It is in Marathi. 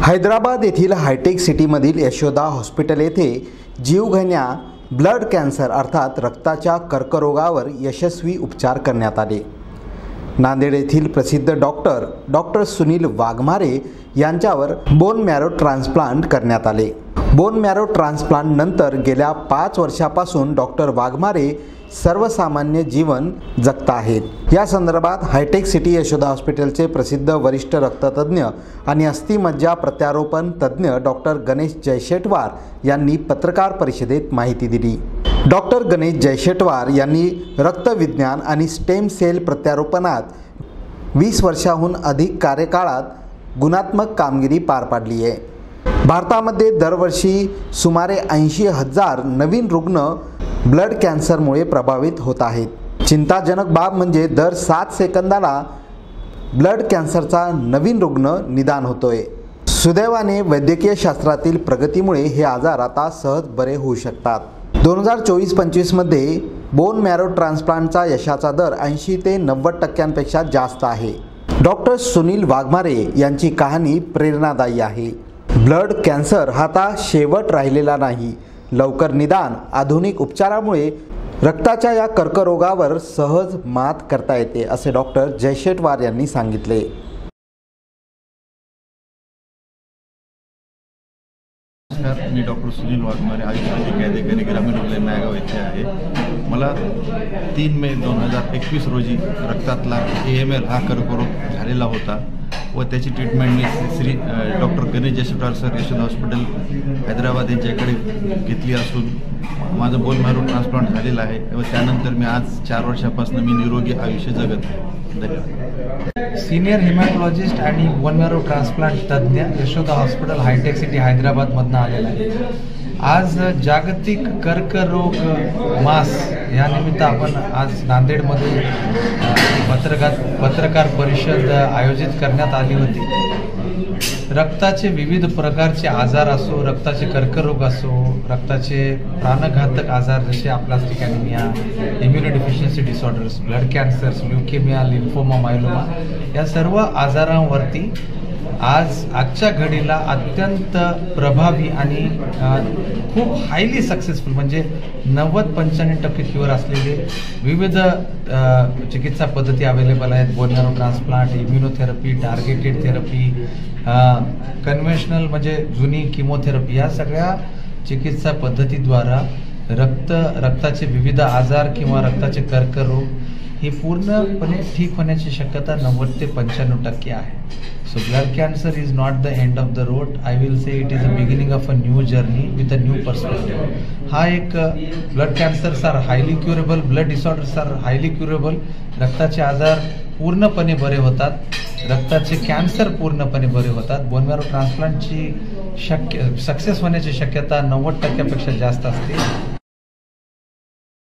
हैदराबाद येथील हायटेक सिटीमधील यशोदा हॉस्पिटल येथे जीवघेण्या ब्लड कॅन्सर अर्थात रक्ताच्या कर्करोगावर यशस्वी उपचार करण्यात आले। नांदेड येथील प्रसिद्ध डॉक्टर सुनील वाघमारे यांच्यावर बोन मॅरो ट्रान्सप्लांट करण्यात आले। बोन मॅरो ट्रान्सप्लांट नंतर गेल्या 5 वर्षापासून डॉक्टर वाघमारे सर्वसामान्य जीवन जगत आहेत। या संदर्भात हायटेक सिटी यशोदा हॉस्पिटलचे प्रसिद्ध वरिष्ठ रक्ततज्ञ आणि अस्थिमज्जा प्रत्यारोपण तज्ञ डॉक्टर गणेश जयशेटवार यांनी पत्रकार परिषदेत माहिती दिली। डॉक्टर गणेश जयशेटवार यांनी रक्तविज्ञान आणि स्टेम सेल प्रत्यारोपणात 20 वर्षांहून अधिक कार्यकाळात गुणात्मक कामगिरी पार पाडली आहे। भारतामध्ये दरवर्षी सुमारे 80,000 नवीन रुग्ण ब्लड कॅन्सरमुळे प्रभावित होत आहेत। चिंताजनक बाब म्हणजे दर 7 सेकंदाला ब्लड कॅन्सरचा नवीन रुग्ण निदान होतोय। सुदैवाने वैद्यकीय शास्त्रातील प्रगतीमुळे हे आजार आता सहज बरे होऊ शकतात। 2024-25 मध्ये बोन मॅरो ट्रान्सप्लांटचा यशाचा दर 80 ते 90% जास्त आहे। डॉक्टर सुनील वाघमारे यांची कहाणी प्रेरणादायी आहे। ब्लड कॅन्सर हा आता शेवट राहिलेला नाही। लवकर निदान आधुनिक उपचारामुळे रक्ताच्या या कर्करोगावर सहज मात करता येते असे डॉक्टर जयशेटवार यांनी सांगितले। मी डॉक्टर सुनील वाघमारे आयुष्याचे कायदेकारी ग्रामीण रुग्णालय नायगाव येथे आहे। मला 3 मे 2021 रोजी रक्तातला AML हा कर्करोग झालेला होता व त्याची ट्रीटमेंट मी Shri doctor Ganesh Jayshetwar sir Yashoda hospital Hyderabad यांच्याकडे घेतली असून माझं बोन मॅरो ट्रान्सप्लांट झालेलं आहे व त्यानंतर मी आज 4 वर्षापासून मी निरोगी आयुष्य जगत आहे। धन्यवाद। सीनियर हेमॅटॉलॉजिस्ट आणि बोन मॅरो ट्रान्सप्लांट तज्ञ यशोदा हॉस्पिटल हायटेक सिटी हैदराबादमधून आलेला आहे। आज जागतिक कर्करोग मास या निमित्त आपण आज नांदेडमध्ये पत्रकार परिषद आयोजित करण्यात आली होती। रक्ताचे विविध प्रकारचे आजार असो, रक्ताचे कर्करोग असो, रक्ताचे प्राणघातक आजार जसे plastic anaemia, immunodeficiency disorders, blood cancers, leukaemia, lymphoma, myeloma या सर्व आजारांवरती आजच्या घडीला अत्यंत प्रभावी आणि खूप हायली सक्सेसफुल म्हणजे 90-95% क्युअर असलेले विविध चिकित्सा पद्धती अवेलेबल आहेत। Bone marrow transplant, immunotherapy, targeted therapy, conventional म्हणजे जुनी किमोथेरपी या सगळ्या चिकित्सा पद्धतीद्वारा रक्ताचे विविध आजार किंवा रक्ताचे कर्करोग ही पूर्णपणे ठीक होण्याची शक्यता 90 ते 95% आहे। So blood cancer is not the end of the road. I will say it is the beginning of a new journey with a new perspective. हा एक blood cancers are highly curable, blood disorders are highly curable. रक्ताचे आजार पूर्णपणे बरे होतात, रक्ताचे कॅन्सर पूर्णपणे बरे होतात। बोन मॅरो ट्रान्सप्लांटची सक्सेस होण्याची शक्यता 90% पेक्षा जास्त असते।